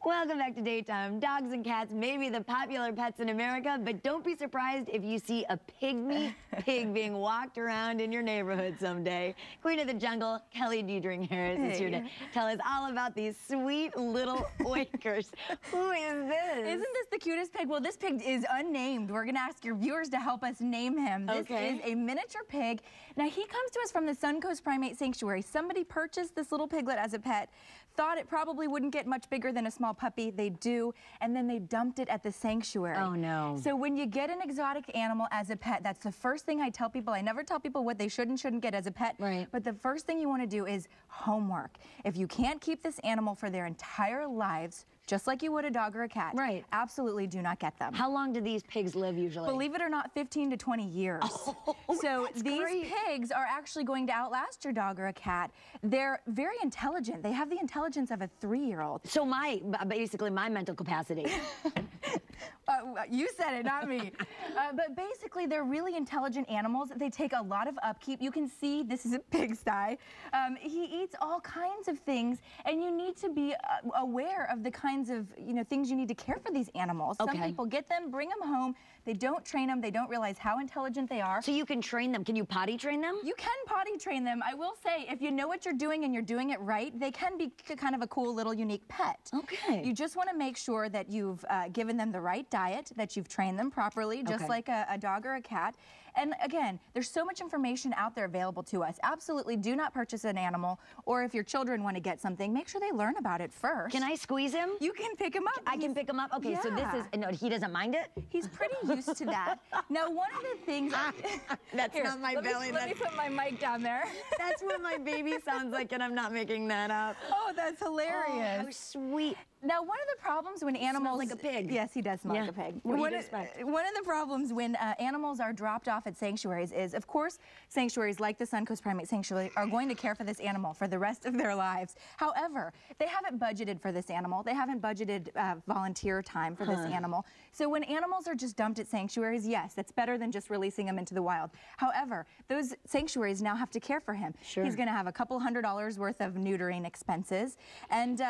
Welcome back to Daytime. Dogs and cats may be the popular pets in America, but don't be surprised if you see a pygmy pig being walked around in your neighborhood someday. Queen of the Jungle, Kelly Diedring Harris is here to tell us all about these sweet little oinkers. Who is this? Isn't this the cutest pig? Well, this pig is unnamed. We're going to ask your viewers to help us name him. This is a miniature pig. Now, he comes to us from the Suncoast Primate Sanctuary. Somebody purchased this little piglet as a pet, thought it probably wouldn't get much bigger than a small puppy. They do, and then they dumped it at the sanctuary. Oh, no. So when you get an exotic animal as a pet, that's the first thing I tell people. I never tell people what they should and shouldn't get as a pet, but the first thing you want to do is homework. If you can't keep this animal for their entire lives, just like you would a dog or a cat, absolutely do not get them. How long do these pigs live usually? Believe it or not, 15 to 20 years. Oh, so these pigs are actually going to outlast your dog or a cat. They're very intelligent. They have the intelligence of a 3-year-old. So basically my mental capacity. You said it, not me. But basically, they're really intelligent animals. They take a lot of upkeep. You can see this is a pigsty. He eats all kinds of things, and you need to be aware of the kinds of things you need to care for these animals. Some people get them, bring them home. They don't train them. They don't realize how intelligent they are. So you can train them. Can you potty train them? You can potty train them. I will say, if you know what you're doing and you're doing it right, they can be kind of a cool little unique pet. You just want to make sure that you've given them the right diet, that you've trained them properly, just like a dog or a cat. And again, there's so much information out there available to us. Absolutely do not purchase an animal, or if your children want to get something, make sure they learn about it first. Can I squeeze him? You can pick him up. I can pick him up? Okay, so this is, no, he doesn't mind it? He's pretty used to that. Now, one of the things... That's not my belly. Let me put my mic down there. That's what my baby sounds like, and I'm not making that up. Oh, that's hilarious. Oh, how sweet. Now, one of the problems when animals... Smells like a pig. Yes, he does smell like a pig. One of the problems when animals are dropped off at sanctuaries is, of course, sanctuaries like the Suncoast Primate Sanctuary are going to care for this animal for the rest of their lives. However, they haven't budgeted for this animal. They haven't budgeted volunteer time for this animal. So when animals are just dumped at sanctuaries, yes, that's better than just releasing them into the wild. However, those sanctuaries now have to care for him. He's going to have a couple $100s worth of neutering expenses. And,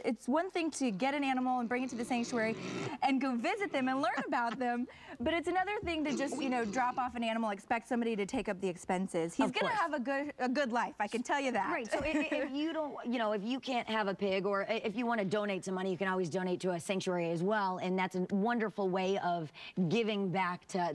it's one thing to get an animal and bring it to the sanctuary and go visit them and learn about them, but it's another thing to just, drop off an animal, expect somebody to take up the expenses. He's going to have a good life, I can tell you that. Right, so if you don't, if you can't have a pig, or if you want to donate some money, you can always donate to a sanctuary as well, and that's a wonderful way of giving back to,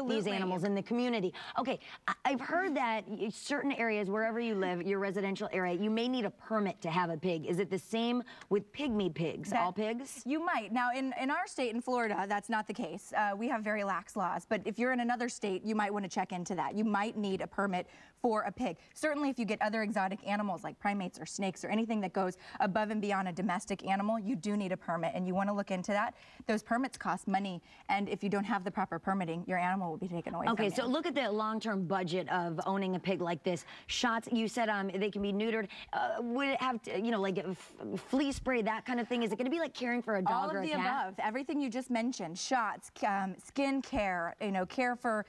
these animals in the community. Okay, I've heard that certain areas, wherever you live, your residential area, you may need a permit to have a pig. Is it the same with pygmy pigs, all pigs? You might. Now, in our state, in Florida, that's not the case. We have very lax laws, but if you're in another state, you might want to check into that. You might need a permit for a pig. Certainly, if you get other exotic animals like primates or snakes or anything that goes above and beyond a domestic animal, you do need a permit, and you want to look into that. Those permits cost money, and if you don't have the proper permiting, your animal will be taken away from you. Okay, so look at the long-term budget of owning a pig like this. Shots, you said they can be neutered. Would it have to, like flea spray, that kind of thing? Is it going to be like caring for a dog or a cat? All of the above. Everything you just mentioned. Shots, skin care, care for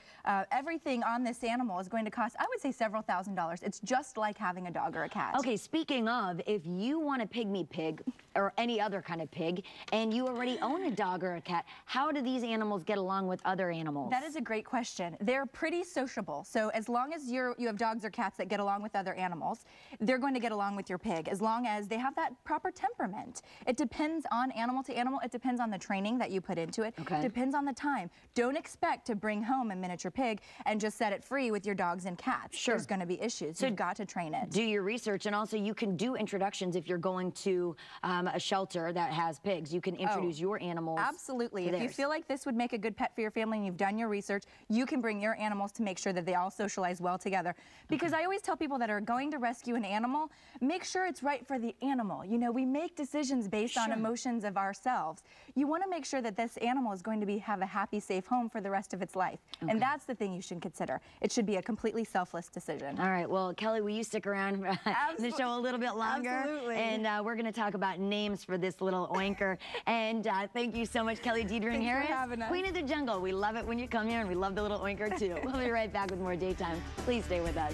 everything on this animal is going to cost, I would say, several $1,000s. It's just like having a dog or a cat. Okay, speaking of, if you want a pygmy pig or any other kind of pig, and you already own a dog or a cat, how do these animals get along with other animals? That is a great question. They're pretty sociable. So as long as you have dogs or cats that get along with other animals, they're going to get along with your pig, as long as they have that proper temperament. It depends on animal to animal. It depends on the training that you put into it. It depends on the time. Don't expect to bring home a miniature pig and just set it free with your dogs and cats. There's going to be issues. So you've got to train it. Do your research, and also you can do introductions if you're going to a shelter that has pigs. You can introduce your animals. Absolutely. If you feel like this would make a good pet for your family and you've done your research, you can bring your animals to make sure that they all socialize well together. Because I always tell people that are going to rescue an animal, make sure it's right for the animal. We make decisions based on emotions of ourselves. You want to make sure that this animal is going to have a happy, safe home for the rest of its life. And that's the thing you should consider. It should be a completely selfless decision. All right. Well, Kelly, will you stick around for the show a little bit longer? Absolutely. And we're going to talk about names for this little oinker. And thank you so much, Kelly Diedring Harris, for having us. Queen of the Jungle. We love it when you come here, and we love the little oinker, too. We'll be right back with more Daytime. Please stay with us.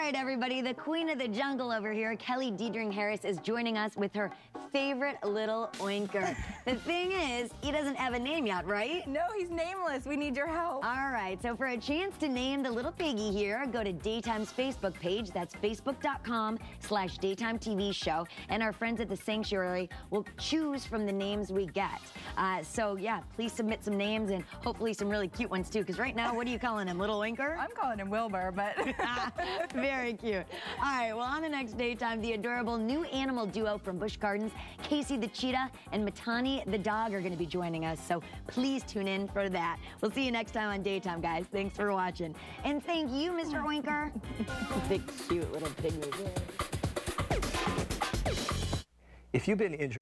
right, everybody, the queen of the jungle over here, Kelly Diedring Harris, is joining us with her favorite little oinker. The thing is, he doesn't have a name yet, right? No, he's nameless. We need your help. All right, so for a chance to name the little piggy here, go to Daytime's Facebook page. That's facebook.com/Daytime TV show. And our friends at the Sanctuary will choose from the names we get. So, yeah, please submit some names and hopefully some really cute ones, too. Because right now, what are you calling him, little oinker? I'm calling him Wilbur, but... Very cute. All right, well, on the next Daytime, the adorable new animal duo from Busch Gardens, Casey the cheetah and Matani the dog, are going to be joining us. So please tune in for that. We'll see you next time on Daytime, guys. Thanks for watching. And thank you, Mr. Oinker. Big, cute little pygmy. If you've been injured,